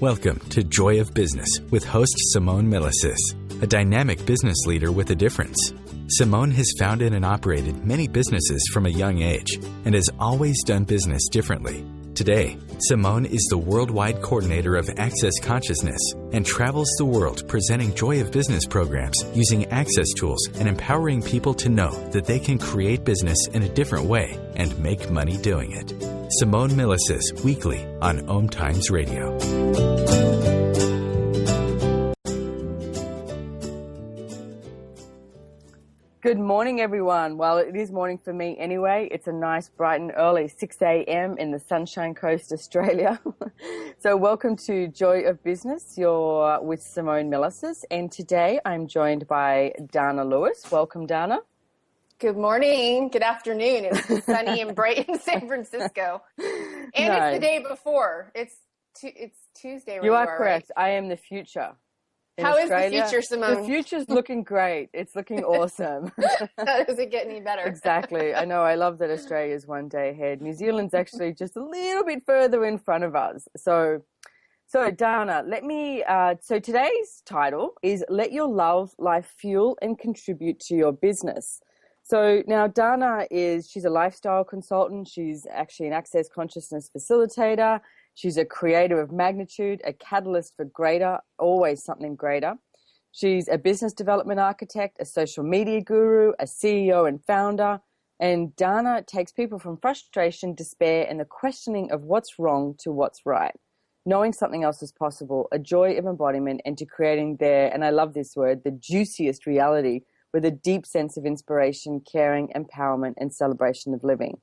Welcome to Joy of Business with host Simone Milasas, a dynamic business leader with a difference. Simone has founded and operated many businesses from a young age and has always done business differently. Today, Simone is the worldwide coordinator of Access Consciousness and travels the world presenting Joy of Business programs using Access tools and empowering people to know that they can create business in a different way and make money doing it. Simone Milasas, weekly on OMTimes Radio. Good morning, everyone. Well, it is morning for me anyway. It's a nice, bright and early 6 a.m. in the Sunshine Coast, Australia. So welcome to Joy of Business. You're with Simone Milasas. And today I'm joined by Danna Lewis. Welcome, Danna. Good morning. Good afternoon. It's sunny and bright in San Francisco. And It's the day before. It's Tuesday where you are correct. Right? I am the future. How Australia. Is the future, Simone? The future's looking great. It's looking awesome. How does it get any better? Exactly. I know. I love that Australia's one day ahead. New Zealand's actually just a little bit further in front of us. So Danna, so today's title is Let Your Love Life Fuel and Contribute to Your Business. So now Danna she's a lifestyle consultant. She's actually an Access Consciousness Facilitator. She's a creator of magnitude, a catalyst for greater, always something greater. She's a business development architect, a social media guru, a CEO and founder. And Danna takes people from frustration, despair, and the questioning of what's wrong to what's right. Knowing something else is possible, a joy of embodiment, and to creating and I love this word, the juiciest reality with a deep sense of inspiration, caring, empowerment, and celebration of living.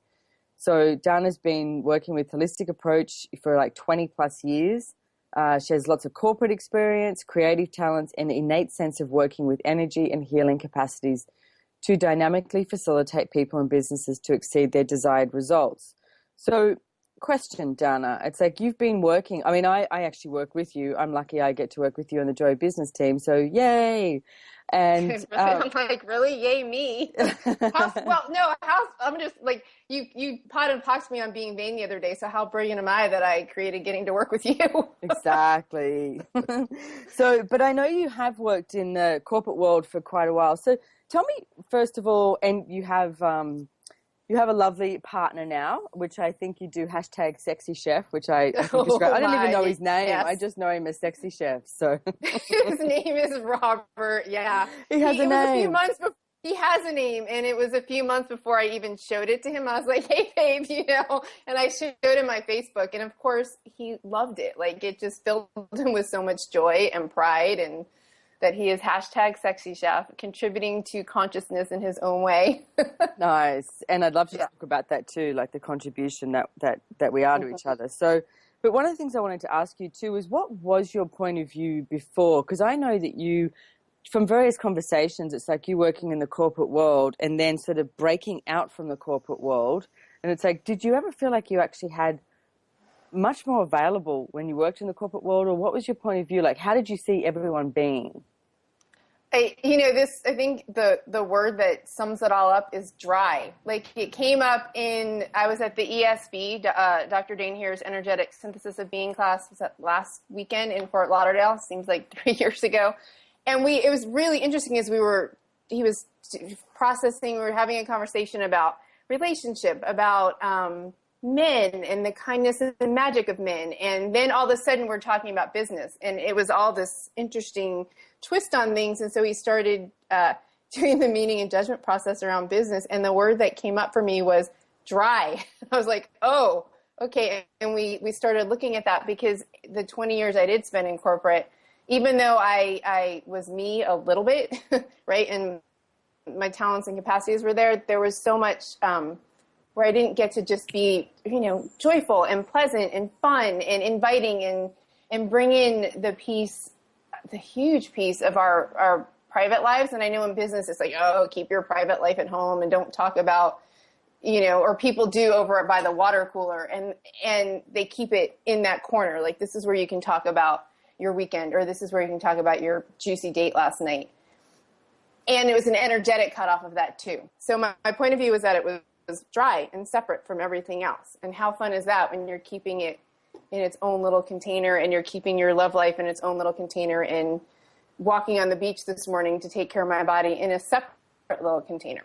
So Danna's been working with holistic approach for like 20 plus years. She has lots of corporate experience, creative talents, and an innate sense of working with energy and healing capacities to dynamically facilitate people and businesses to exceed their desired results. So question, Danna, it's like you've been working, I actually work with you. I'm lucky I get to work with you on the Joy Business team. So yay. And I'm like, really? Yay, me. I'm just like, you pot and poxed me on being vain the other day. So how brilliant am I that I created getting to work with you? Exactly. But I know you have worked in the corporate world for quite a while. So tell me, first of all, and you have a lovely partner now, which I think you do #SexyChef, which I think is great. I don't even know his name. Yes. I just know him as Sexy Chef. So his name is Robert. Yeah, he has a name. He has a name, and it was a few months before I even showed it to him. I was like, "Hey, babe," and I showed him my Facebook, and of course, he loved it. Like it just filled him with so much joy and pride, and that he is #SexyChef, contributing to consciousness in his own way. Nice. And I'd love to talk about that too, like the contribution that we are to each other. So, but one of the things I wanted to ask you too is what was your point of view before? Because I know that you, from various conversations, it's like you working in the corporate world and then sort of breaking out from the corporate world. And it's like, did you ever feel like you actually had much more available when you worked in the corporate world, or what was your point of view? Like, how did you see everyone being? I think the word that sums it all up is dry. Like it came up I was at the ESB, Dr. Dane Heer's Energetic Synthesis of Being class. Was that last weekend in Fort Lauderdale? Seems like 3 years ago. And it was really interesting as he was processing, we were having a conversation about relationship, about, men and the kindness and magic of men. And then all of a sudden we're talking about business, and it was all this interesting twist on things. And so he started doing the meaning and judgment process around business. And the word that came up for me was dry. I was like, oh, okay. And we started looking at that because the 20 years I did spend in corporate, even though I was me a little bit, right, and my talents and capacities were there was so much where I didn't get to just be, joyful and pleasant and fun and inviting and bring in the huge piece of our private lives. And I know in business, it's like, oh, keep your private life at home and don't talk about, or people do over by the water cooler, and they keep it in that corner. Like, this is where you can talk about your weekend, or this is where you can talk about your juicy date last night. And it was an energetic cutoff of that too. So my point of view was that it was dry and separate from everything else. And how fun is that when you're keeping it in its own little container, and you're keeping your love life in its own little container, and walking on the beach this morning to take care of my body in a separate little container.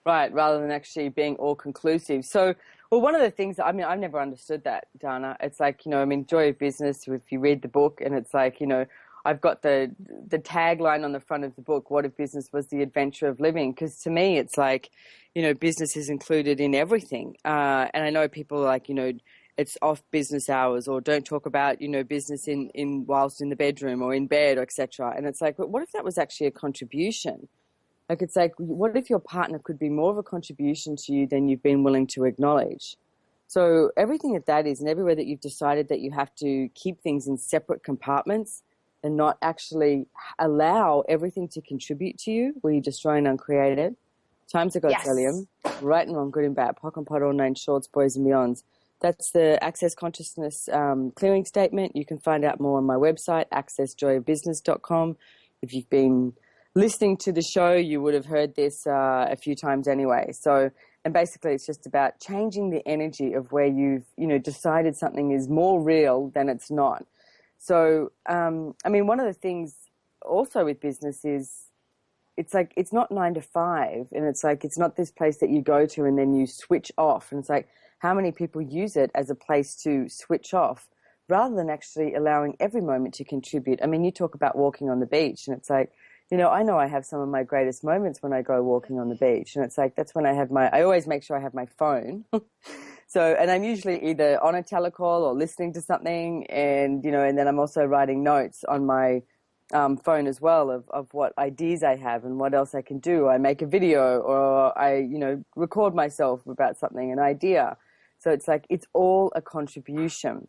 Right, rather than actually being all conclusive. So, well, one of the things, I mean, I've never understood that, Danna. It's like, you know, I mean, Joy of Business, if you read the book, and it's like, you know, I've got the tagline on the front of the book, what if business was the adventure of living? Because to me, it's like, you know, business is included in everything. And I know people are like, you know, it's off business hours, or don't talk about, you know, business in whilst in the bedroom or in bed, or etc. And it's like, but what if that was actually a contribution? Like, it's like, what if your partner could be more of a contribution to you than you've been willing to acknowledge? So everything that is, and everywhere that you've decided that you have to keep things in separate compartments and not actually allow everything to contribute to you, where you destroy and uncreate it. Times are Godzillion, right and wrong, good and bad, pock and pot, all nine shorts, boys and beyonds. That's the Access Consciousness clearing statement. You can find out more on my website, accessjoyofbusiness.com. If you've been listening to the show, you would have heard this a few times anyway. So, and basically it's just about changing the energy of where you've, you know, decided something is more real than it's not. So, I mean, one of the things also with business is it's like, it's not 9 to 5, and it's like, it's not this place that you go to and then you switch off. And it's like, how many people use it as a place to switch off rather than actually allowing every moment to contribute? I mean, you talk about walking on the beach, and it's like, you know I have some of my greatest moments when I go walking on the beach, and it's like, that's when I always make sure I have my phone. So, and I'm usually either on a telecall or listening to something, and, you know, and then I'm also writing notes on my phone as well of what ideas I have and what else I can do. I make a video, or I, you know, record myself about something, an idea. So it's like, it's all a contribution.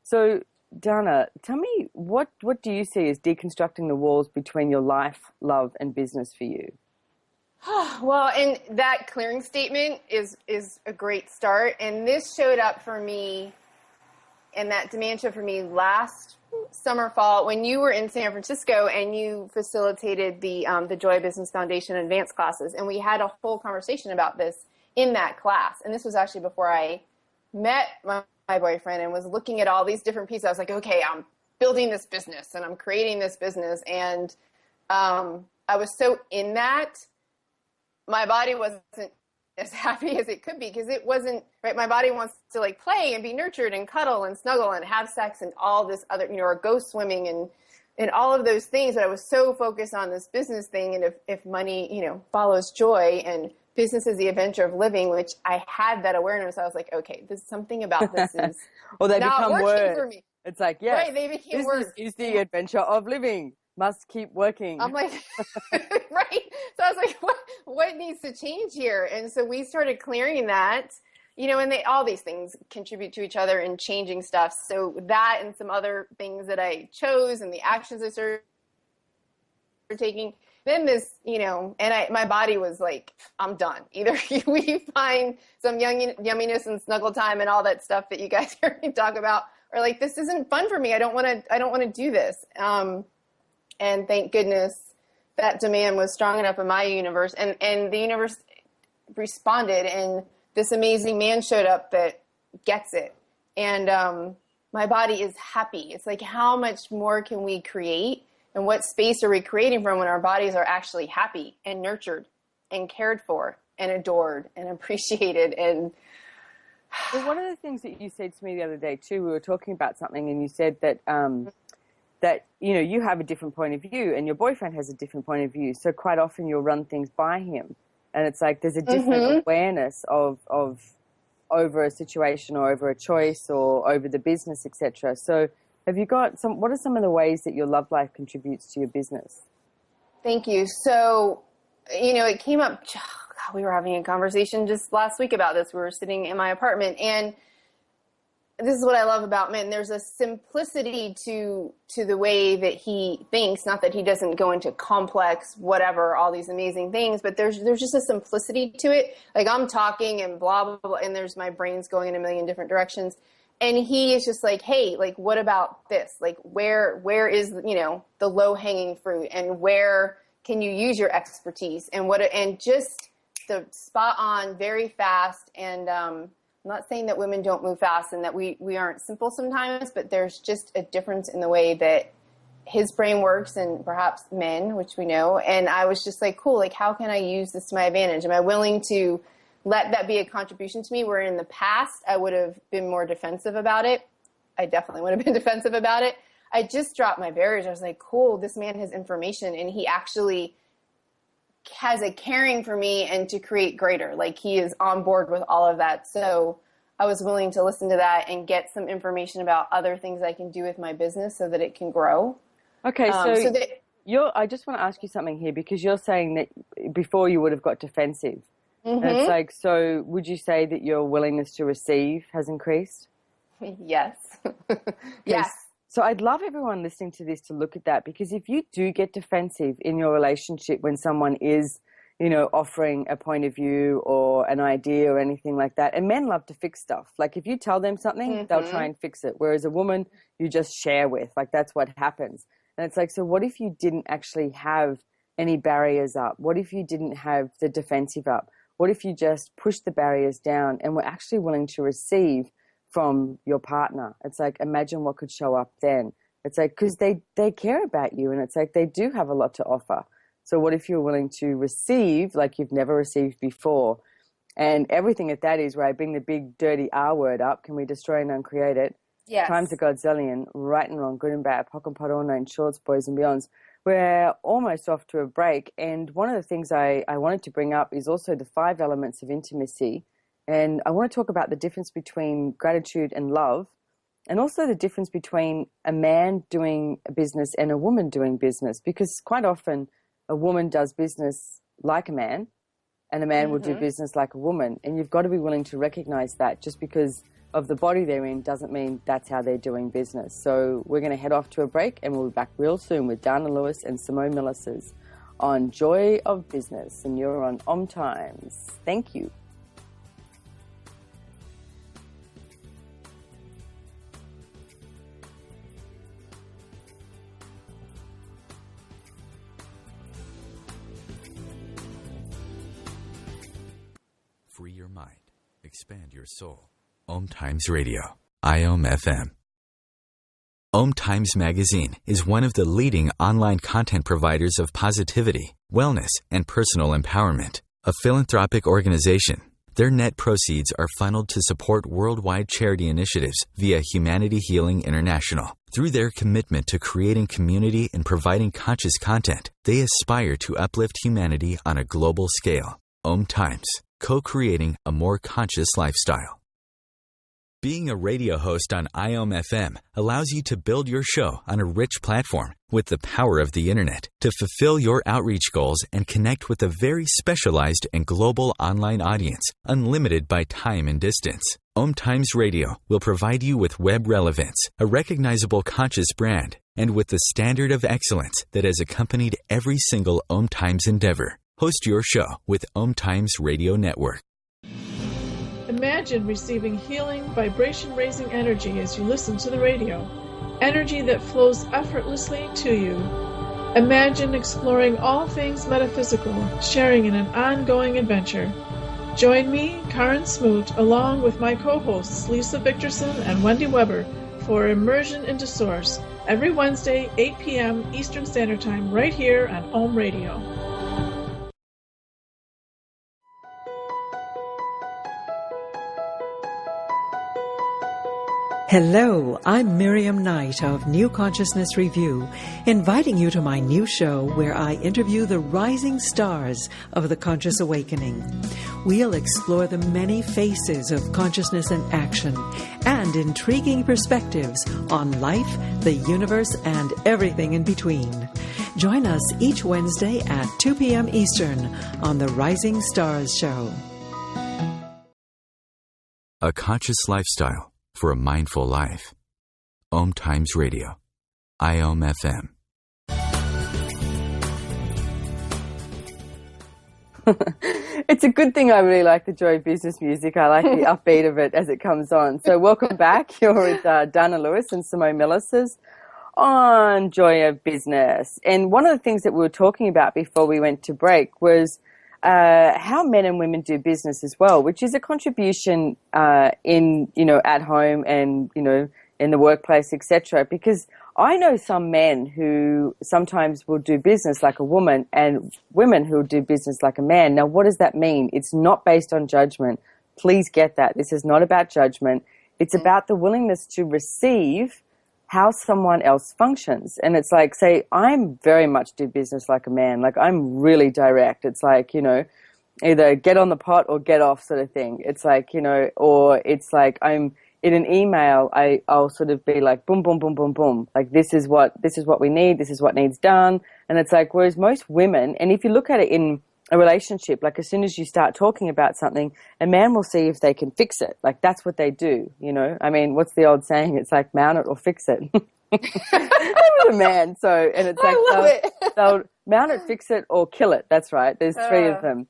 So, Danna, tell me, what do you see as deconstructing the walls between your life, love, and business for you? Well, and that clearing statement is a great start. And this showed up for me, and that demand showed for me last summer, fall, when you were in San Francisco and you facilitated the Joy Business Foundation advanced classes. And we had a whole conversation about this in that class. And this was actually before I met my boyfriend and was looking at all these different pieces. I was like, okay, I'm building this business and I'm creating this business. And I was so in that, my body wasn't as happy as it could be, because it wasn't, right? My body wants to like play and be nurtured and cuddle and snuggle and have sex and all this other, you know, or go swimming and all of those things. But I was so focused on this business thing. And if money, you know, follows joy, and business is the adventure of living, which I had that awareness. I was like, okay, there's something about this is Well, they not become working words. for me. It's like, yes, right, they became words. Business is the adventure of living. Must keep working. I'm like, right. So I was like, what needs to change here? And so we started clearing that, you know, and all these things contribute to each other in changing stuff. So that and some other things that I chose and the actions I started taking. Then this, you know, and my body was like, I'm done. Either we find some yumminess and snuggle time and all that stuff that you guys hear me talk about, or like, this isn't fun for me. I don't want to do this. And thank goodness that demand was strong enough in my universe, and the universe responded, and this amazing man showed up that gets it. And my body is happy. It's like, how much more can we create? And what space are we creating from when our bodies are actually happy and nurtured and cared for and adored and appreciated? And well, one of the things that you said to me the other day too, we were talking about something, and you said that that, you know, you have a different point of view and your boyfriend has a different point of view. So quite often you'll run things by him, and it's like there's a different awareness of over a situation or over a choice or over the business, etc. So have you got what are some of the ways that your love life contributes to your business? Thank you. So, you know, it came up, we were having a conversation just last week about this. We were sitting in my apartment, and this is what I love about men. There's a simplicity to the way that he thinks. Not that he doesn't go into complex, whatever, all these amazing things, but there's just a simplicity to it. Like, I'm talking and blah, blah, blah, and there's my brain's going in a million different directions. And he is just like, hey, like, what about this? Like, where is, you know, the low hanging fruit, and where can you use your expertise, and just the spot on, very fast, and I'm not saying that women don't move fast and that we aren't simple sometimes, but there's just a difference in the way that his brain works and perhaps men, which we know. And I was just like, cool, like, how can I use this to my advantage? Am I willing to let that be a contribution to me, where in the past I would have been more defensive about it? I definitely would have been defensive about it. I just dropped my barriers. I was like, cool, this man has information and he actually has a caring for me and to create greater. Like, he is on board with all of that. So I was willing to listen to that and get some information about other things I can do with my business so that it can grow. Okay, I just want to ask you something here, because you're saying that before you would have got defensive. Mm-hmm. And it's like, so would you say that your willingness to receive has increased? Yes. Yes. So I'd love everyone listening to this to look at that, because if you do get defensive in your relationship when someone is, you know, offering a point of view or an idea or anything like that, and men love to fix stuff. Like, if you tell them something, they'll try and fix it. Whereas a woman, you just share with, like, that's what happens. And it's like, so what if you didn't actually have any barriers up? What if you didn't have the defensive up? What if you just pushed the barriers down and were actually willing to receive from your partner? It's like, imagine what could show up then. It's like, because they care about you, and it's like they do have a lot to offer. So what if you're willing to receive like you've never received before? And everything at that is where I bring the big dirty R word up. Can we destroy and uncreate it? Yes. Times a godzillion, right and wrong, good and bad, pock and pot, all nine shorts, boys and beyonds. We're almost off to a break. And one of the things I wanted to bring up is also the 5 elements of intimacy. And I want to talk about the difference between gratitude and love, and also the difference between a man doing a business and a woman doing business, because quite often a woman does business like a man and a man will do business like a woman. And you've got to be willing to recognize that. Just because of the body they're in doesn't mean that's how they're doing business. So we're going to head off to a break, and we'll be back real soon with Danna Lewis and Simone Milasas on Joy of Business. And you're on OMTimes. Thank you. Free your mind. Expand your soul. OMTimes Radio. IOM FM. OMTimes Magazine is one of the leading online content providers of positivity, wellness, and personal empowerment. A philanthropic organization, their net proceeds are funneled to support worldwide charity initiatives via Humanity Healing International. Through their commitment to creating community and providing conscious content, they aspire to uplift humanity on a global scale. OMTimes, co-creating a more conscious lifestyle. Being a radio host on IOM FM allows you to build your show on a rich platform with the power of the internet to fulfill your outreach goals and connect with a very specialized and global online audience, unlimited by time and distance. OMTimes Radio will provide you with web relevance, a recognizable conscious brand, and with the standard of excellence that has accompanied every single OMTimes endeavor. Host your show with OMTimes Radio Network. Imagine receiving healing, vibration-raising energy as you listen to the radio. Energy that flows effortlessly to you. Imagine exploring all things metaphysical, sharing in an ongoing adventure. Join me, Karen Smoot, along with my co-hosts Lisa Victorson and Wendy Weber for Immersion into Source every Wednesday, 8 p.m. Eastern Standard Time, right here on OM Radio. Hello, I'm Miriam Knight of New Consciousness Review, inviting you to my new show where I interview the rising stars of the conscious awakening. We'll explore the many faces of consciousness in action and intriguing perspectives on life, the universe, and everything in between. Join us each Wednesday at 2 p.m. Eastern on the Rising Stars Show. A conscious lifestyle for a mindful life. OMTimes Radio. IOM FM. It's a good thing I really like the Joy Business music. I like the upbeat of it as it comes on. So welcome back. You're with Danna Lewis and Simone Milasas on Joy of Business. And one of the things that we were talking about before we went to break was how men and women do business as well, which is a contribution in, at home and, in the workplace, etc. Because I know some men who sometimes will do business like a woman and women who will do business like a man. Now, what does that mean? It's not based on judgment. Please get that. This is not about judgment. It's about the willingness to receive how someone else functions. And it's like, say, I'm very much do business like a man. Like, I'm really direct. It's like, either get on the pot or get off sort of thing. It's like, or it's like I'm in an email, I'll sort of be like, boom, boom, boom, boom, boom. Like, this is what we need. This is what needs done. And it's like, whereas most women, and if you look at it in a relationship, like as soon as you start talking about something, a man will see if they can fix it. Like, that's what they do, I mean, what's the old saying? It's like, mount it or fix it. I'm a man, so, and it's like, they'll mount it, fix it, or kill it. That's right. There's three of them.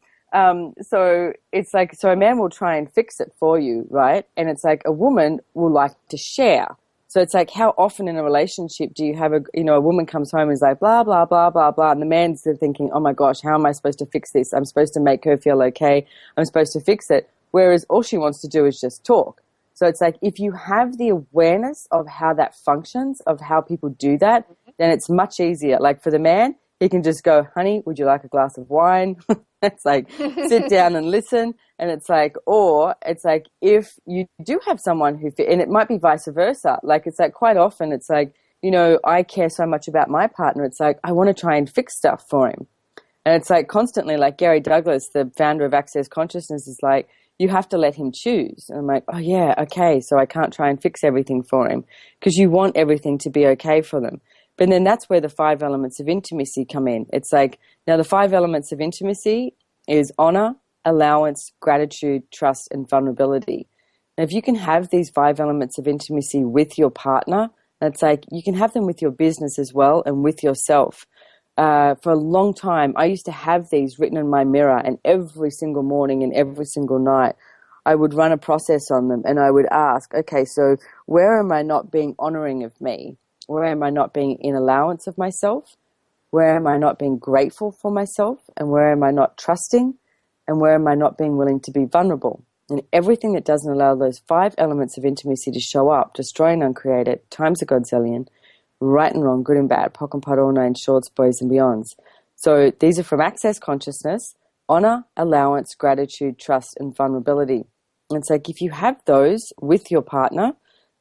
So it's like, so a man will try and fix it for you, right? And it's like a woman will like to share. So it's like, how often in a relationship do you have a woman comes home and is like, blah, blah, blah, blah, blah. And the man's thinking, oh my gosh, how am I supposed to fix this? I'm supposed to make her feel okay. I'm supposed to fix it. Whereas all she wants to do is just talk. So it's like, if you have the awareness of how that functions, of how people do that, then it's much easier. Like for the man, he can just go, honey, would you like a glass of wine? It's like, sit down and listen. And it's like, or it's like, if you do have someone who, and it might be vice versa. Like, it's like quite often it's like, I care so much about my partner. It's like, I want to try and fix stuff for him. And it's like constantly, like Gary Douglas, the founder of Access Consciousness, is like, you have to let him choose. And I'm like, oh yeah, okay. So I can't try and fix everything for him, because you want everything to be okay for them. But then that's where the 5 elements of intimacy come in. It's like, now the 5 elements of intimacy is honor, allowance, gratitude, trust, and vulnerability. And if you can have these 5 elements of intimacy with your partner, it's like you can have them with your business as well and with yourself. For a long time, I used to have these written in my mirror, and every single morning and every single night, I would run a process on them, and I would ask, okay, so where am I not being honoring of me? Where am I not being in allowance of myself? Where am I not being grateful for myself? And where am I not trusting? And where am I not being willing to be vulnerable? And everything that doesn't allow those 5 elements of intimacy to show up, destroy and uncreate it, times a godzillion, right and wrong, good and bad, pock and pot, all 9 shorts, boys and beyonds. So these are from Access Consciousness: honor, allowance, gratitude, trust, and vulnerability. And it's like, if you have those with your partner,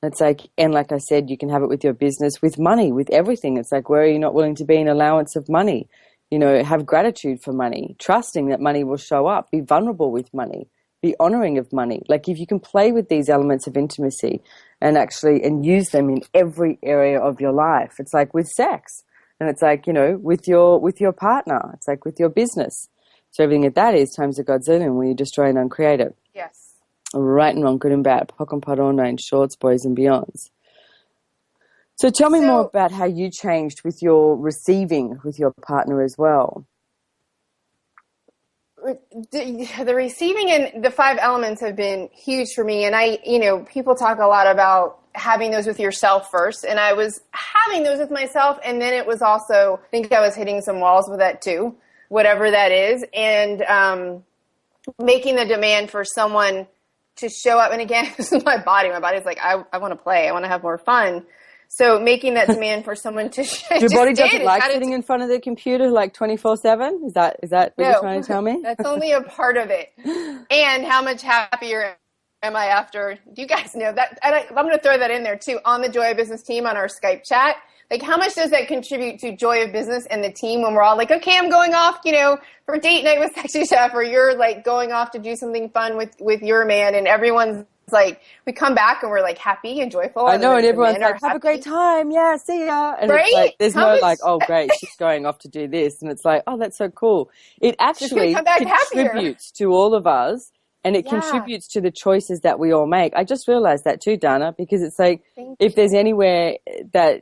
it's like, and like I said, you can have it with your business, with money, with everything. It's like, where are you not willing to be in allowance of money? Have gratitude for money, trusting that money will show up, be vulnerable with money, be honoring of money. Like, if you can play with these elements of intimacy and use them in every area of your life. It's like with sex, and it's like, with your partner, it's like with your business. So everything that is times a godzillion, where you destroy and uncreate it. Yes. Right and wrong, good and bad, pock and pot, all 9 shorts, boys and beyonds. So tell me more about how you changed with your receiving with your partner as well. The receiving and the 5 elements have been huge for me. And people talk a lot about having those with yourself first. And I was having those with myself. And then it was also, I think I was hitting some walls with that too, whatever that is. And making the demand for someone to show up. And again, this is my body. My body's like, I want to play. I want to have more fun. So making that demand for someone to your body doesn't like sitting in front of the computer like 24/7? Is that what you're trying to tell me? That's only a part of it. And how much happier am I after? Do you guys know that? And I'm going to throw that in there too, on the Joy of Business team on our Skype chat. Like, how much does that contribute to Joy of Business and the team when we're all like, okay, I'm going off, for date night with Sexy Chef, or you're like going off to do something fun with your man, and everyone's like, we come back and we're like happy and joyful. I know, and everyone's like, have a great time. Yeah, see ya. And right? It's like, there's no like, oh, great, she's going off to do this. And it's like, oh, that's so cool. It actually contributes to all of us, and it contributes to the choices that we all make. I just realized that too, Danna, because it's like, if there's anywhere that,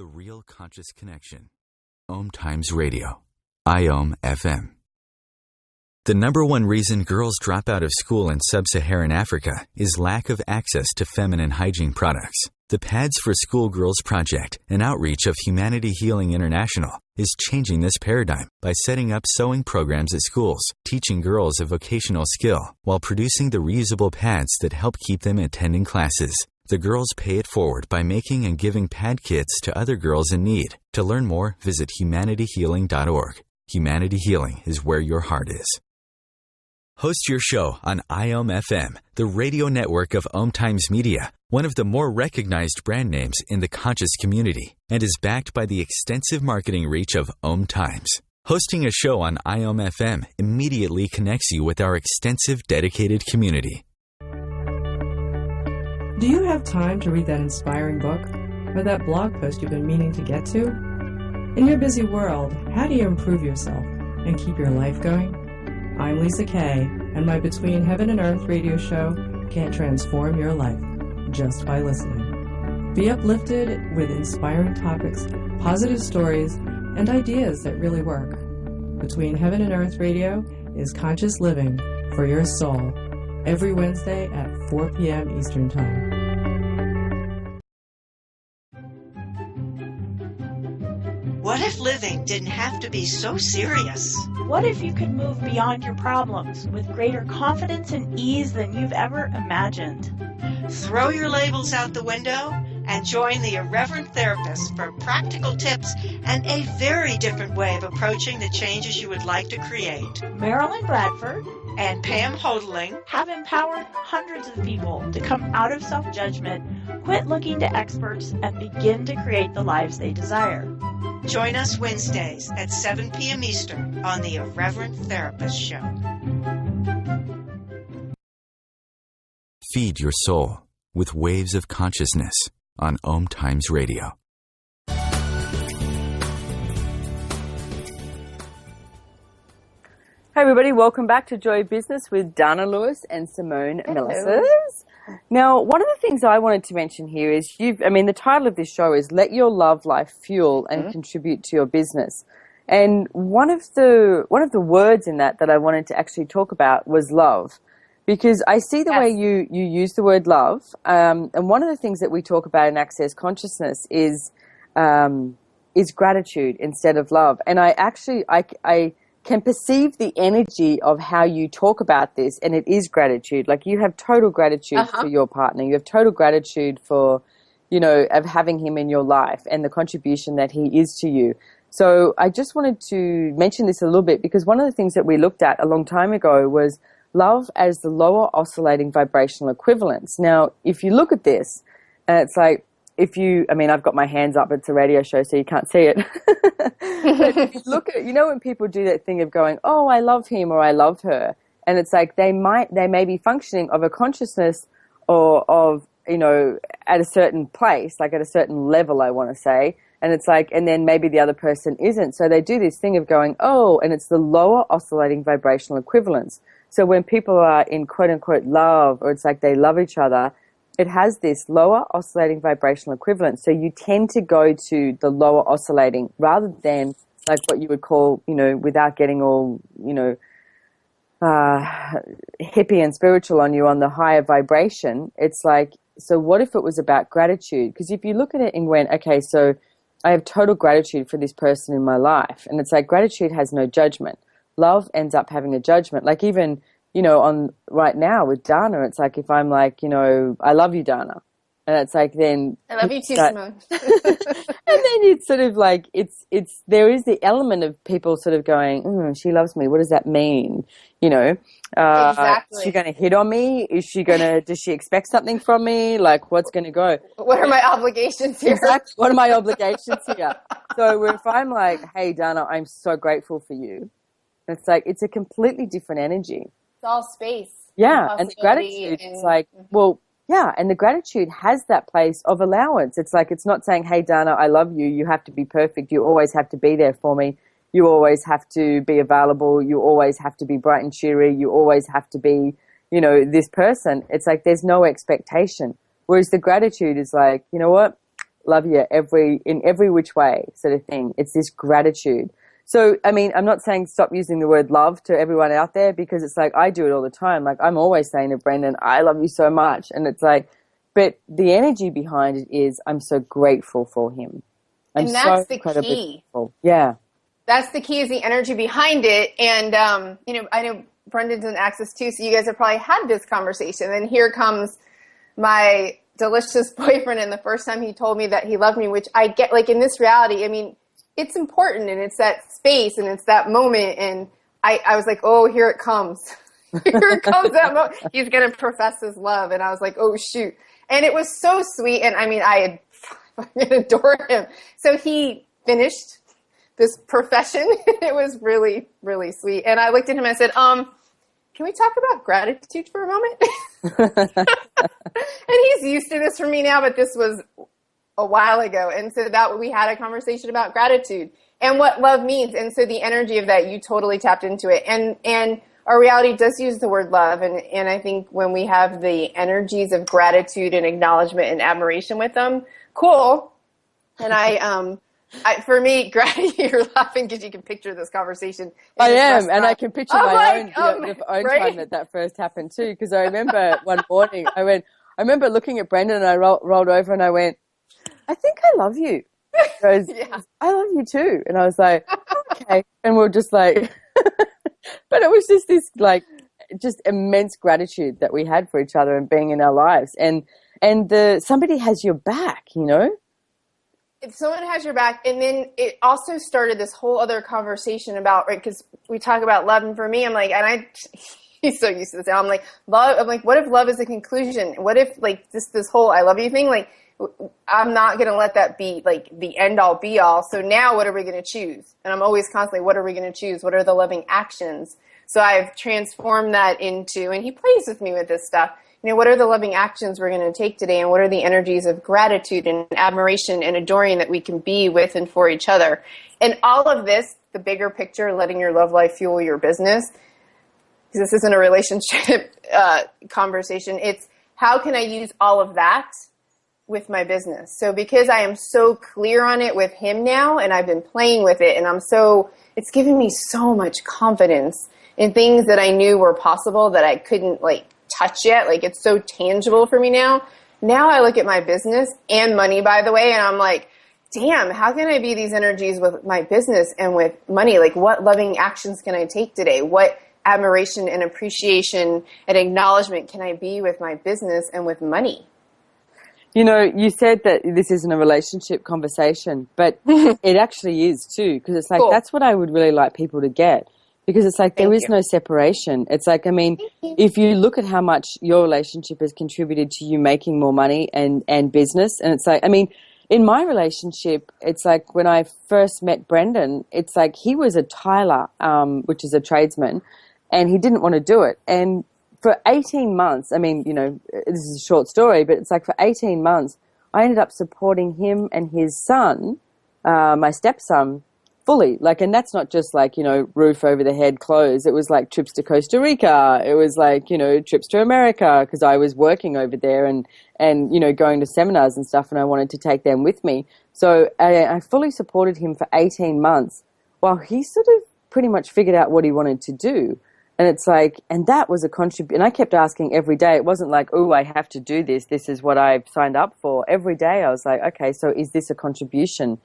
the real conscious connection. OMTimes Radio. IOM FM. The number one reason girls drop out of school in sub-Saharan Africa is lack of access to feminine hygiene products. The Pads for Schoolgirls Project, an outreach of Humanity Healing International, is changing this paradigm by setting up sewing programs at schools, teaching girls a vocational skill, while producing the reusable pads that help keep them attending classes. The girls pay it forward by making and giving pad kits to other girls in need. To learn more, visit humanityhealing.org. Humanity Healing is where your heart is. Host your show on IOM FM, the radio network of OMTimes Media, one of the more recognized brand names in the conscious community, and is backed by the extensive marketing reach of OMTimes. Hosting a show on IOM FM immediately connects you with our extensive dedicated community. Do you have time to read that inspiring book or that blog post you've been meaning to get to? In your busy world, how do you improve yourself and keep your life going? I'm Lisa Kay, and my Between Heaven and Earth radio show can transform your life just by listening. Be uplifted with inspiring topics, positive stories, and ideas that really work. Between Heaven and Earth radio is conscious living for your soul, every Wednesday at 4 p.m. Eastern Time. What if living didn't have to be so serious? What if you could move beyond your problems with greater confidence and ease than you've ever imagined? Throw your labels out the window and join the Irreverent Therapist for practical tips and a very different way of approaching the changes you would like to create. Marilyn Bradford and Pam Hodling have empowered hundreds of people to come out of self-judgment, quit looking to experts, and begin to create the lives they desire. Join us Wednesdays at 7 p.m. Eastern on the Irreverent Therapist Show. Feed your soul with waves of consciousness on OMTimes Radio. Hey everybody, welcome back to Joy Business with Danna Lewis and Simone Milasas. Now, one of the things I wanted to mention here is the title of this show is Let Your Love Life Fuel and Contribute to Your Business. And one of the words in that I wanted to actually talk about was love. Because I see the way you use the word love, and one of the things that we talk about in Access Consciousness is gratitude instead of love. And I can perceive the energy of how you talk about this, and it is gratitude. Like, you have total gratitude for your partner. You have total gratitude for, of having him in your life and the contribution that he is to you. So I just wanted to mention this a little bit, because one of the things that we looked at a long time ago was love as the lower oscillating vibrational equivalence. Now, if you look at this, and it's like, I've got my hands up, it's a radio show, so you can't see it. But if you look at, when people do that thing of going, oh, I love him or I love her, and it's like they may be functioning of a consciousness or of, at a certain place, like at a certain level, I want to say, and it's like, and then maybe the other person isn't. So they do this thing of going, oh, and it's the lower oscillating vibrational equivalence. So when people are in quote unquote love, or it's like they love each other, it has this lower oscillating vibrational equivalence. So you tend to go to the lower oscillating rather than like what you would call, without getting all, hippie and spiritual on you, on the higher vibration. It's like, so what if it was about gratitude? Because if you look at it and went, okay, so I have total gratitude for this person in my life. And it's like gratitude has no judgment. Love ends up having a judgment. Like even, on right now with Danna, it's like if I'm like, I love you, Danna. And it's like then I love you too, Simone. And then it's sort of like there is the element of people sort of going, she loves me. What does that mean? Exactly. Is she going to hit on me? Does she expect something from me? Like, what's going to go? What are my obligations here? Exactly. What are my obligations here? So if I'm like, hey, Danna, I'm so grateful for you. It's like, it's a completely different energy. It's all space. Yeah. And the gratitude, it's like, well, yeah. And the gratitude has that place of allowance. It's like, it's not saying, hey, Danna, I love you. You have to be perfect. You always have to be there for me. You always have to be available. You always have to be bright and cheery. You always have to be, this person. It's like, there's no expectation. Whereas the gratitude is like, you know what? love you in every which way sort of thing. It's this gratitude. So, I mean, I'm not saying stop using the word love to everyone out there, because it's like I do it all the time. Like I'm always saying to Brendan, I love you so much. And it's like, but the energy behind it is I'm so grateful for him. I'm and that's so the incredibly key. grateful. Yeah. That's the key, is the energy behind it. And, I know Brendan's in Access too, so you guys have probably had this conversation. And here comes my delicious boyfriend, and the first time he told me that he loved me, which I get, like in this reality, I mean, it's important, and it's that space, and it's that moment. And I was like, oh, here it comes. Here comes that moment. He's going to profess his love. And I was like, oh, shoot. And it was so sweet. And I mean, I adore him. So he finished this profession. It was really, really sweet. And I looked at him and I said, can we talk about gratitude for a moment? And he's used to this for me now, but this was a while ago. And so that we had a conversation about gratitude and what love means. And so the energy of that, you totally tapped into it. And our reality does use the word love. And I think when we have the energies of gratitude and acknowledgement and admiration with them, cool. And for me, gratitude, you're laughing because you can picture this conversation. I am, and I can picture my own right? time that first happened too. Because I remember one morning, I remember looking at Brendan, and I rolled over and I went, I think I love you. He goes, Yeah. I love you too. And I was like, okay. And we're just like, but it was just this like, just immense gratitude that we had for each other and being in our lives. And somebody has your back, you know? If someone has your back, and then it also started this whole other conversation about, right, because we talk about love, and for me, I'm like, and he's so used to this now, I'm like, love, I'm like, what if love is a conclusion? What if, like, this whole I love you thing, like, I'm not going to let that be, like, the end-all, be-all, so now what are we going to choose? And I'm always constantly, what are we going to choose? What are the loving actions? So I've transformed that into, and he plays with me with this stuff, you know, what are the loving actions we're going to take today, and what are the energies of gratitude and admiration and adoring that we can be with and for each other? And all of this, the bigger picture, letting your love life fuel your business, because this isn't a relationship conversation, it's how can I use all of that with my business? So because I am so clear on it with him now, and I've been playing with it, and it's given me so much confidence in things that I knew were possible that I couldn't, like, touch yet. Like, it's so tangible for me now. Now I look at my business and money, by the way, and I'm like, damn, how can I be these energies with my business and with money? Like, what loving actions can I take today? What admiration and appreciation and acknowledgement can I be with my business and with money? You know, you said that this isn't a relationship conversation, but it actually is too, because it's like, Cool. That's what I would really like people to get. Because it's like, there is no separation. It's like, I mean, if you look at how much your relationship has contributed to you making more money and business, and it's like, I mean, in my relationship, it's like when I first met Brendan, it's like he was a tiler, which is a tradesman, and he didn't want to do it. And for 18 months, I mean, you know, this is a short story, but it's like for 18 months, I ended up supporting him and his son, my stepson, fully. Like, and that's not just like, you know, roof over the head clothes. It was like trips to Costa Rica. It was like, you know, trips to America, because I was working over there and, you know, going to seminars and stuff, and I wanted to take them with me. So I fully supported him for 18 months while he sort of pretty much figured out what he wanted to do. And it's like, and that was a contribution. And I kept asking every day. It wasn't like, oh, I have to do this. This is what I've signed up for. Every day I was like, okay, so is this a contribution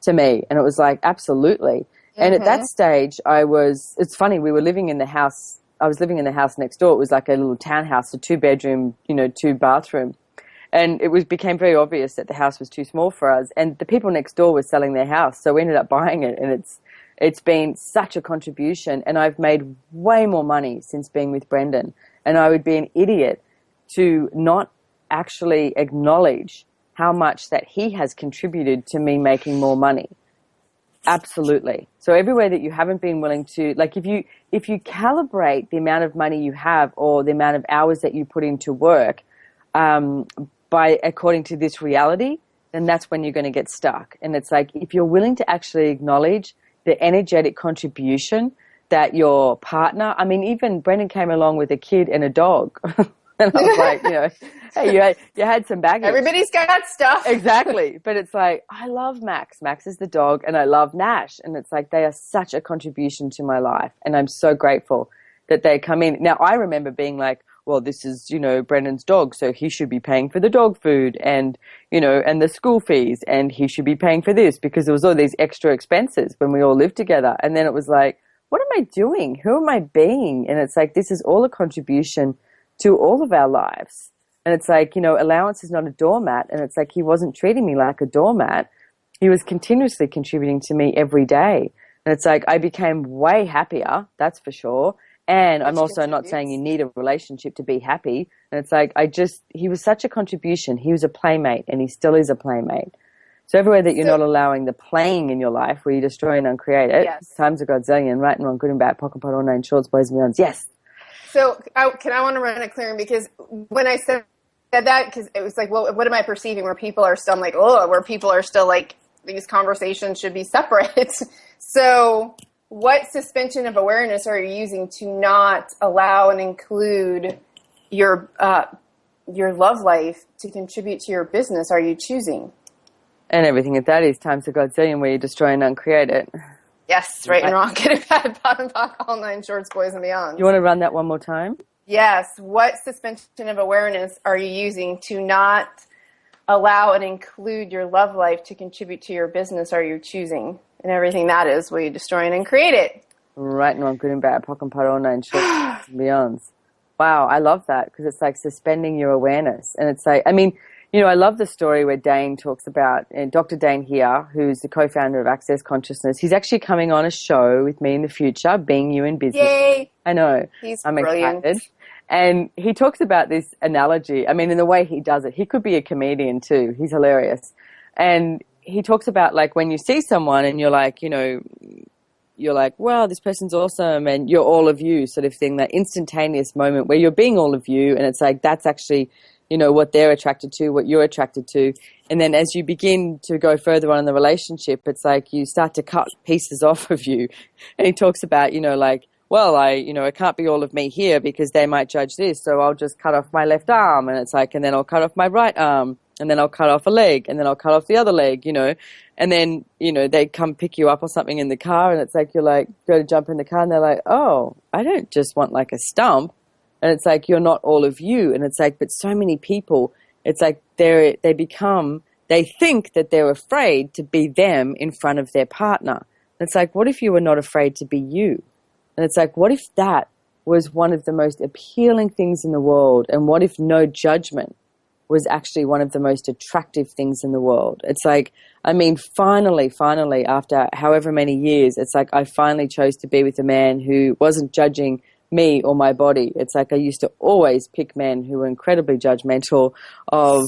to me? And it was like, absolutely. And at that stage, it's funny, we were living in the house, I was living in the house next door. It was like a little townhouse, a 2-bedroom, you know, 2-bathroom. And it became very obvious that the house was too small for us. And the people next door were selling their house. So we ended up buying it. And it's been such a contribution. And I've made way more money since being with Brendan. And I would be an idiot to not actually acknowledge how much that he has contributed to me making more money. Absolutely. So everywhere that you haven't been willing to, like, if you calibrate the amount of money you have or the amount of hours that you put into work by according to this reality, then that's when you're going to get stuck. And it's like, if you're willing to actually acknowledge the energetic contribution that your partner, I mean, even Brendan came along with a kid and a dog. And I was like, hey, you had some baggage. Everybody's got stuff. Exactly. But it's like, I love Max. Max is the dog, and I love Nash. And it's like, they are such a contribution to my life. And I'm so grateful that they come in. Now, I remember being like, well, this is, Brendan's dog, so he should be paying for the dog food and, and the school fees, and he should be paying for this, because there was all these extra expenses when we all lived together. And then it was like, what am I doing? Who am I being? And it's like, this is all a contribution to all of our lives. And it's like, allowance is not a doormat. And it's like, he wasn't treating me like a doormat. He was continuously contributing to me every day. And it's like, I became way happier, that's for sure. And I'm also not saying you need a relationship to be happy. And it's like, he was such a contribution. He was a playmate, and he still is a playmate. So everywhere that you're not allowing the playing in your life, where you destroy and uncreate it, times a godzillion, right and wrong, good and bad, pocket pot, all nine shorts, boys and beyonds. Yes. So I want to run it clearing, because when I said that, because it was like, well, what am I perceiving where people are still, I'm like, where people are still like, these conversations should be separate. So what suspension of awareness are you using to not allow and include your love life to contribute to your business? Are you choosing? And everything at that is times a godzillion, where you destroy and uncreate it. Yes, right and wrong, good and bad, bottom, pock, all nine shorts, boys and beyond. You want to run that one more time? Yes. What suspension of awareness are you using to not allow and include your love life to contribute to your business? Are you choosing? And everything that is, will you destroy and create it? Right and wrong, good and bad, pock and pot, all nine shorts and beyonds. Wow, I love that, because it's like suspending your awareness. And it's like, I love the story where Dane talks about, and Dr. Dane here, who's the co-founder of Access Consciousness, he's actually coming on a show with me in the future, Being You in Business. Yay! I know. I'm brilliant. Excited. And he talks about this analogy. In the way he does it, he could be a comedian too. He's hilarious. And he talks about, like, when you see someone and you're like, you're like, wow, this person's awesome, and you're all of you sort of thing, that instantaneous moment where you're being all of you, and it's like, that's actually, what they're attracted to, what you're attracted to. And then as you begin to go further on in the relationship, it's like you start to cut pieces off of you. And he talks about, like, well, it can't be all of me here because they might judge this, so I'll just cut off my left arm. And it's like, and then I'll cut off my right arm, and then I'll cut off a leg, and then I'll cut off the other leg, And then, they come pick you up or something in the car, and it's like, you're like, go to jump in the car, and they're like, oh, I don't just want like a stump. And it's like, you're not all of you. And it's like, but so many people, it's like they think that they're afraid to be them in front of their partner. And it's like, what if you were not afraid to be you? And it's like, what if that was one of the most appealing things in the world? And what if no judgment was actually one of the most attractive things in the world? It's like, finally, after however many years, it's like I finally chose to be with a man who wasn't judging me or my body. It's like I used to always pick men who were incredibly judgmental of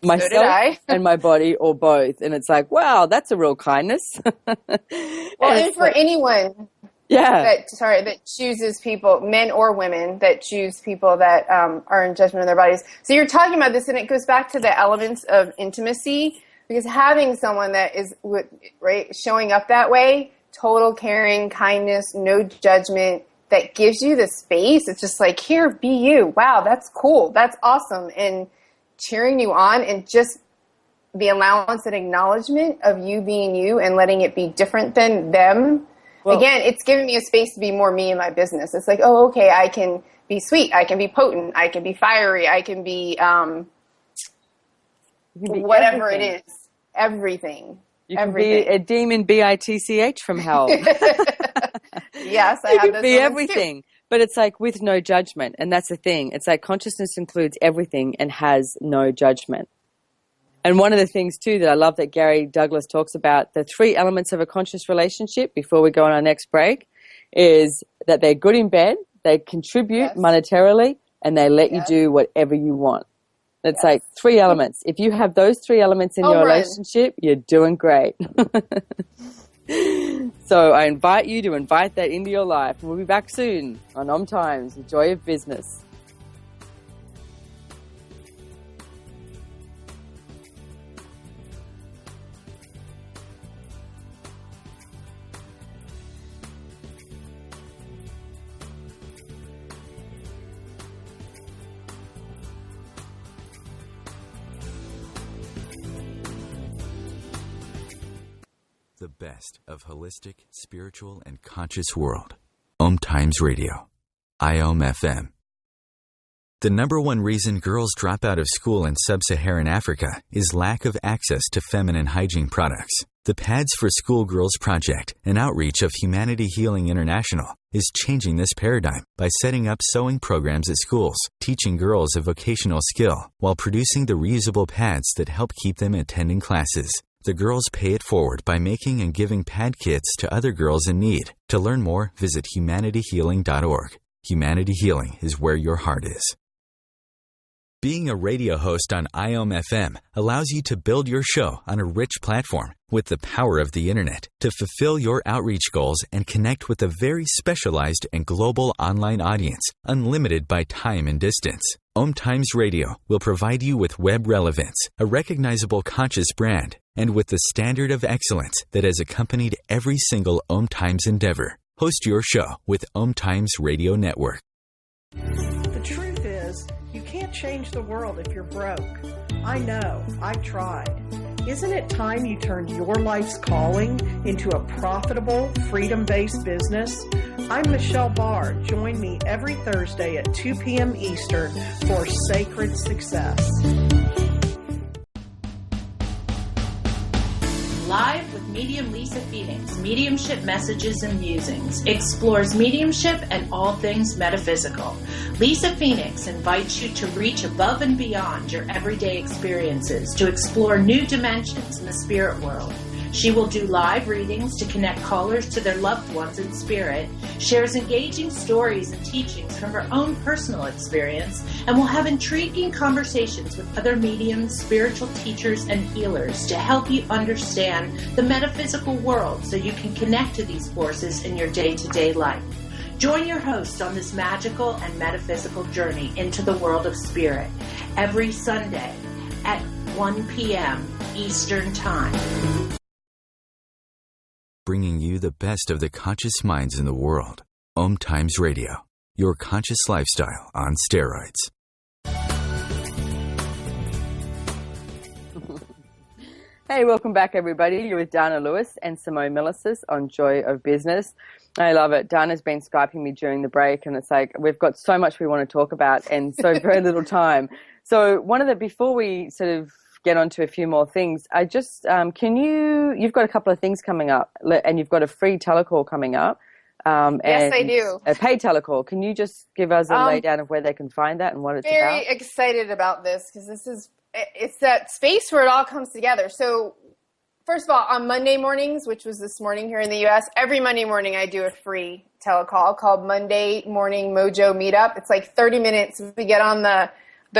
myself and my body, or both. And it's like, wow, that's a real kindness. And for anyone that chooses people, men or women, that choose people that are in judgment of their bodies. So you're talking about this, and it goes back to the elements of intimacy, because having someone that is showing up that way, total caring, kindness, no judgment, that gives you the space. It's just like, here, be you. Wow, that's cool. That's awesome. And cheering you on, and just the allowance and acknowledgement of you being you and letting it be different than them. Well, again, it's giving me a space to be more me in my business. It's like, oh, okay, I can be sweet. I can be potent. I can be fiery. I can be whatever everything. It is. Everything. You can be a demon, bitch, from hell. Yes, I have those be everything. Too. But it's like with no judgment. And that's the thing. It's like consciousness includes everything and has no judgment. And one of the things, too, that I love that Gary Douglas talks about, the 3 elements of a conscious relationship before we go on our next break, is that they're good in bed, they contribute monetarily, and they let you do whatever you want. It's like 3 elements. If you have those 3 elements in your relationship, you're doing great. So I invite you to invite that into your life. We'll be back soon on OMTimes, The Joy of Business. best of holistic, spiritual, and conscious world. OMTimes Radio. IOM FM. The number one reason girls drop out of school in sub-Saharan Africa is lack of access to feminine hygiene products. The Pads for Schoolgirls Project, an outreach of Humanity Healing International, is changing this paradigm by setting up sewing programs at schools, teaching girls a vocational skill, while producing the reusable pads that help keep them attending classes. The girls pay it forward by making and giving pad kits to other girls in need. To learn more, visit humanityhealing.org. Humanity Healing is where your heart is. Being a radio host on IOM FM allows you to build your show on a rich platform with the power of the internet to fulfill your outreach goals and connect with a very specialized and global online audience, unlimited by time and distance. OMTimes Radio will provide you with web relevance, a recognizable conscious brand, and with the standard of excellence that has accompanied every single OMTimes endeavor. Host your show with OMTimes Radio Network. The truth is, you can't change the world if you're broke. I know, I've tried. Isn't it time you turned your life's calling into a profitable, freedom-based business? I'm Michelle Barr. Join me every Thursday at 2 p.m. Eastern for Sacred Success. Live with medium Lisa Phoenix, Mediumship Messages and Musings, explores mediumship and all things metaphysical. Lisa Phoenix invites you to reach above and beyond your everyday experiences to explore new dimensions in the spirit world. She will do live readings to connect callers to their loved ones in spirit, shares engaging stories and teachings from her own personal experience, and will have intriguing conversations with other mediums, spiritual teachers, and healers to help you understand the metaphysical world so you can connect to these forces in your day-to-day life. Join your host on this magical and metaphysical journey into the world of spirit every Sunday at 1 p.m. Eastern Time. Bringing you the best of the conscious minds in the world. OMTimes Radio, your conscious lifestyle on steroids. Hey, welcome back, everybody. You're with Danna Lewis and Simone Milasas on Joy of Business. I love it. Danna's been Skyping me during the break, and it's like we've got so much we want to talk about and so very little time. So before we sort of get on to a few more things, I just, you've got a couple of things coming up, and you've got a free telecall coming up. Yes, I do. A paid telecall. Can you just give us a laydown of where they can find that and what it's about? Very excited about this because it's that space where it all comes together. So first of all, on Monday mornings, which was this morning here in the U.S., every Monday morning I do a free telecall called Monday Morning Mojo Meetup. It's like 30 minutes. We get on the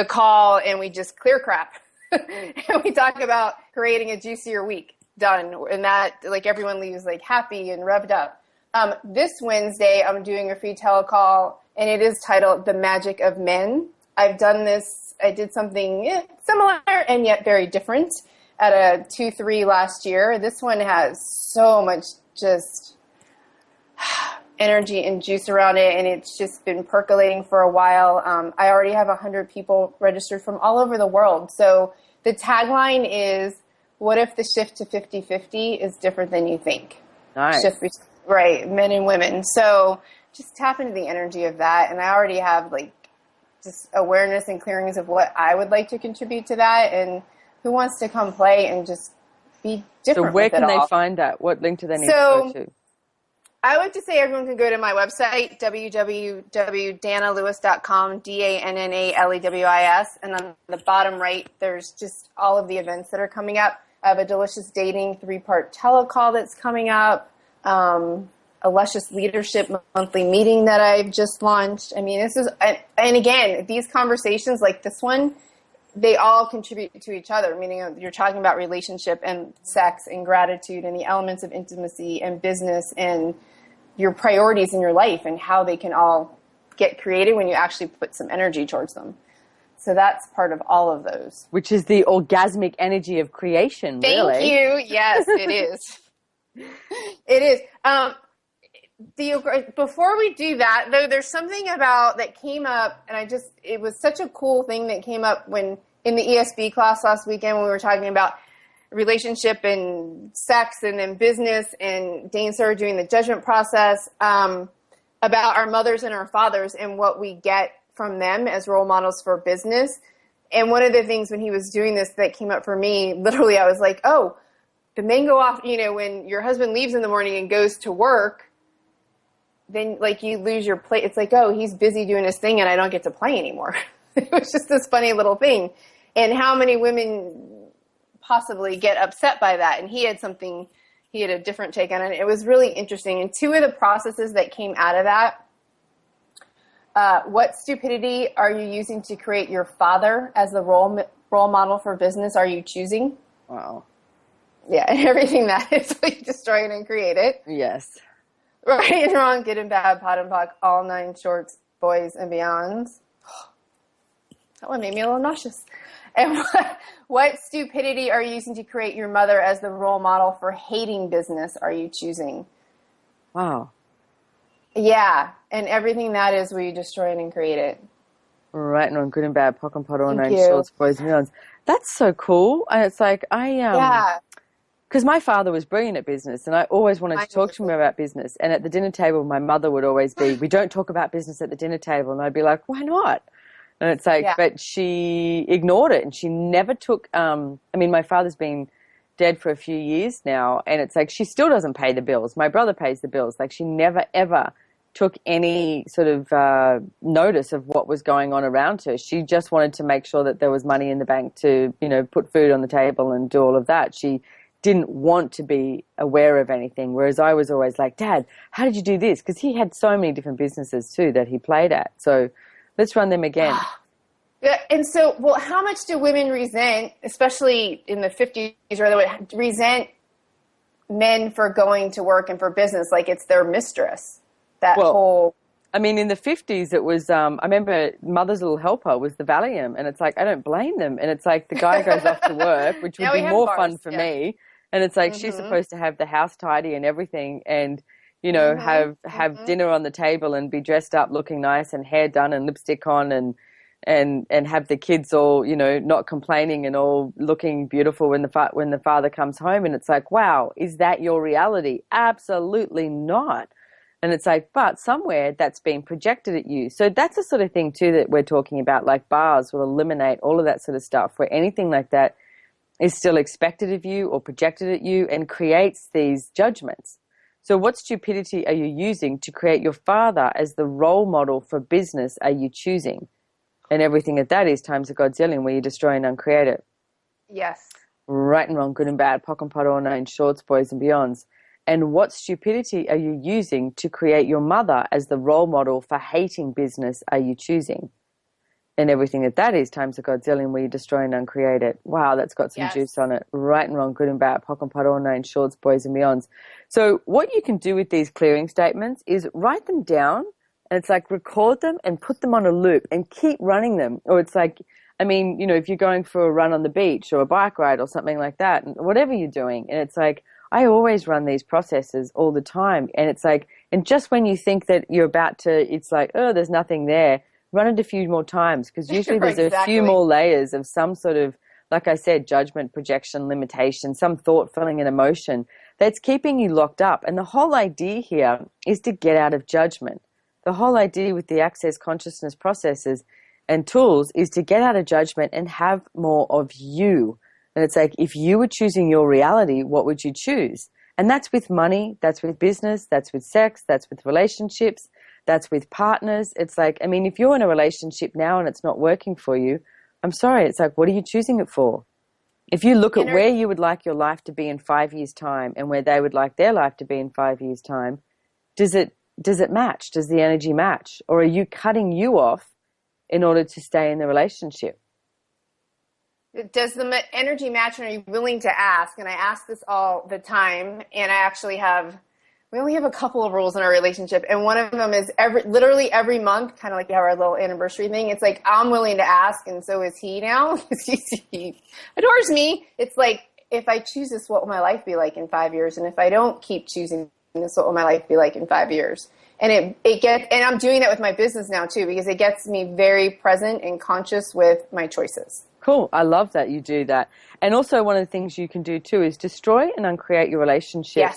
call and we just clear crap. And we talk about creating a juicier week. Done. And that, like, everyone leaves like happy and revved up. This Wednesday, I'm doing a free telecall, and it is titled The Magic of Men. I've done this. I did something similar and yet very different at a 2-3 last year. This one has so much just energy and juice around it, and it's just been percolating for a while. I already have 100 people registered from all over the world. So the tagline is, what if the shift to 50-50 is different than you think? Nice. Right, men and women. So just tap into the energy of that. And I already have like just awareness and clearings of what I would like to contribute to that, and who wants to come play and just be different. So where can they find that? What link do they need to go to? I would just say everyone can go to my website, www.dannalewis.com, DANNALEWIS, and on the bottom right, there's just all of the events that are coming up. I have a Delicious Dating 3-part telecall that's coming up, a Luscious Leadership monthly meeting that I've just launched. I mean, and again, these conversations like this one, they all contribute to each other, meaning you're talking about relationship and sex and gratitude and the elements of intimacy and business and your priorities in your life and how they can all get created when you actually put some energy towards them. So that's part of all of those. Which is the orgasmic energy of creation, really. Thank you. Yes, it is. It is. Before we do that, though, there's something about that came up, and it was such a cool thing that came up when in the ESB class last weekend when we were talking about relationship and sex and in business, and Dane started doing the judgment process about our mothers and our fathers and what we get from them as role models for business. And one of the things when he was doing this that came up for me, literally I was like, oh, the men go off, you know, when your husband leaves in the morning and goes to work, then like you lose your play. It's like, oh, he's busy doing his thing and I don't get to play anymore. It was just this funny little thing. And how many women possibly get upset by that? And he had a different take on it. It was really interesting. And two of the processes that came out of that, what stupidity are you using to create your father as the role model for business are you choosing? Wow. Yeah, and everything that is what you destroy and create it. Yes. Right and wrong, good and bad, pot and pock, all nine shorts, boys and beyonds. That one made me a little nauseous. And what stupidity are you using to create your mother as the role model for hating business are you choosing? Wow. Yeah, and everything that is where you destroy it and create it. Right and wrong, good and bad, pock and pot, all Thank nine you. shorts, boys and beyonds. That's so cool. And it's like, Yeah. because my father was brilliant at business and I always wanted to talk to him about business. And at the dinner table, my mother would always be, we don't talk about business at the dinner table. And I'd be like, why not? And it's like, but she ignored it and she never took, my father's been dead for a few years now. And it's like, she still doesn't pay the bills. My brother pays the bills. Like she never, ever took any sort of notice of what was going on around her. She just wanted to make sure that there was money in the bank to, you know, put food on the table and do all of that. She didn't want to be aware of anything, whereas I was always like, Dad, how did you do this? Because he had so many different businesses too that he played at. So let's run them again. Yeah, and so, well, how much do women resent, especially in the 50s or other way, resent men for going to work and for business like it's their mistress? In the 50s, it was, I remember Mother's Little Helper was the Valium, and it's like, I don't blame them. And it's like the guy goes off to work, which would be more fun for me. And it's like she's supposed to have the house tidy and everything and, you know, have dinner on the table and be dressed up looking nice and hair done and lipstick on and have the kids all, you know, not complaining and all looking beautiful when the father comes home. And it's like, wow, is that your reality? Absolutely not. And it's like, but somewhere that's been projected at you. So that's the sort of thing too that we're talking about, like bars will eliminate all of that sort of stuff where anything like that is still expected of you or projected at you and creates these judgments. So what stupidity are you using to create your father as the role model for business are you choosing? And everything that is times a godzillion where you destroy and uncreate it. Yes. Right and wrong, good and bad, pock and pot, all nine shorts, boys and beyonds. And what stupidity are you using to create your mother as the role model for hating business are you choosing? And everything that is times a godzillion where you destroy and uncreate it. Wow, that's got some juice on it. Right and wrong, good and bad, pock and pot, all nine shorts, boys and beyonds. So what you can do with these clearing statements is write them down and it's like record them and put them on a loop and keep running them. Or it's like, I mean, you know, if you're going for a run on the beach or a bike ride or something like that, whatever you're doing, and it's like, I always run these processes all the time. And it's like, and just when you think that you're about to, it's like, oh, there's nothing there, run it a few more times because usually there's a few more layers of some sort of, like I said, judgment, projection, limitation, some thought, feeling, and emotion that's keeping you locked up. And the whole idea here is to get out of judgment. The whole idea with the Access Consciousness processes and tools is to get out of judgment and have more of you. And it's like, if you were choosing your reality, what would you choose? And that's with money, that's with business, that's with sex, that's with relationships, that's with partners. It's like, I mean, if you're in a relationship now and it's not working for you, I'm sorry, it's like, what are you choosing it for? If you look at where you would like your life to be in 5 years' time and where they would like their life to be in 5 years' time, does it match? Does the energy match? Or are you cutting you off in order to stay in the relationship? Does the energy match, and are you willing to ask? And I ask this all the time, and we only have a couple of rules in our relationship, and one of them is literally every month, kind of like we have our little anniversary thing, it's like, I'm willing to ask, and so is he now, because he adores me. It's like, if I choose this, what will my life be like in 5 years? And if I don't keep choosing this, what will my life be like in 5 years? And and I'm doing that with my business now too, because it gets me very present and conscious with my choices. Cool. I love that you do that. And also one of the things you can do too is destroy and uncreate your relationship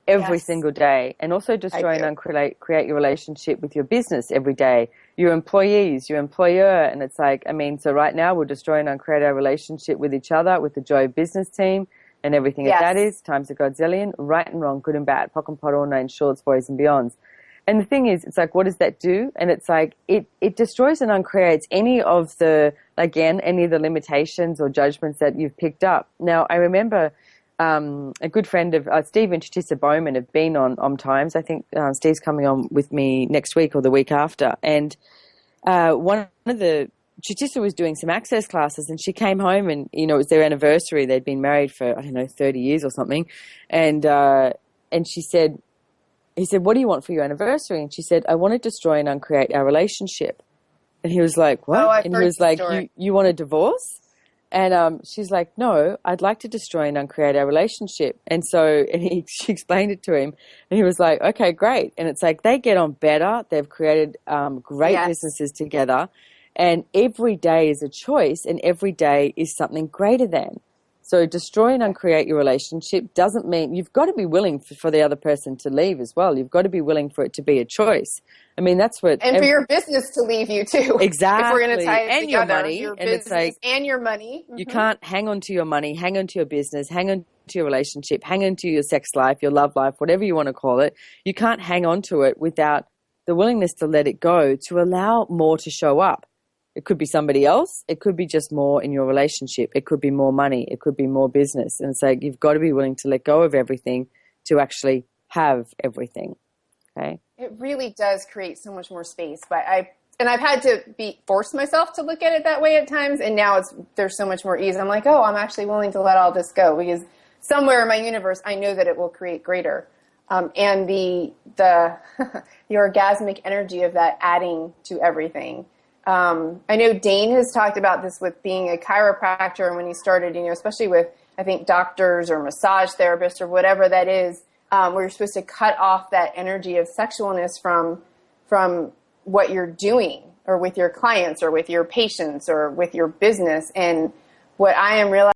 every single day. And also destroy and create your relationship with your business every day, your employees, your employer. And it's like, I mean, so right now we'll destroy and uncreate our relationship with each other, with the Joy Business team and everything that is, times a godzillion, right and wrong, good and bad, pock and pot, all nine shorts, boys and beyonds. And the thing is, it's like, what does that do? And it's like, it destroys and uncreates any of the, again, any of the limitations or judgments that you've picked up. Now, I remember a good friend of Steve and Chatissa Bowman have been on OMTimes. I think Steve's coming on with me next week or the week after. And one of the, Chatissa was doing some access classes and she came home and, you know, it was their anniversary. They'd been married for, I don't know, 30 years or something. And she said, he said, what do you want for your anniversary? And she said, I want to destroy and uncreate our relationship. And he was like, what? And he was like, you want a divorce? And she's like, no, I'd like to destroy and uncreate our relationship. And so she explained it to him. And he was like, okay, great. And it's like they get on better. They've created great businesses together. And every day is a choice and every day is something greater than. So destroy and uncreate your relationship doesn't mean you've got to be willing for the other person to leave as well. You've got to be willing for it to be a choice. I mean, that's what... And for your business to leave you too. Exactly. If we're going to tie it and together. Your money. Your and business it's like, and your money. You can't hang on to your money, hang on to your business, hang on to your relationship, hang on to your sex life, your love life, whatever you want to call it. You can't hang on to it without the willingness to let it go, to allow more to show up. It could be somebody else. It could be just more in your relationship. It could be more money. It could be more business. And it's like you've got to be willing to let go of everything to actually have everything. Okay. It really does create so much more space. But I've had to force myself to look at it that way at times. And now there's so much more ease. I'm like, oh, I'm actually willing to let all this go because somewhere in my universe, I know that it will create greater. And the orgasmic energy of that adding to everything. I know Dane has talked about this with being a chiropractor and when he started, you know, especially with, I think, doctors or massage therapists or whatever that is, where you're supposed to cut off that energy of sexualness from what you're doing or with your clients or with your patients or with your business. And what I am realizing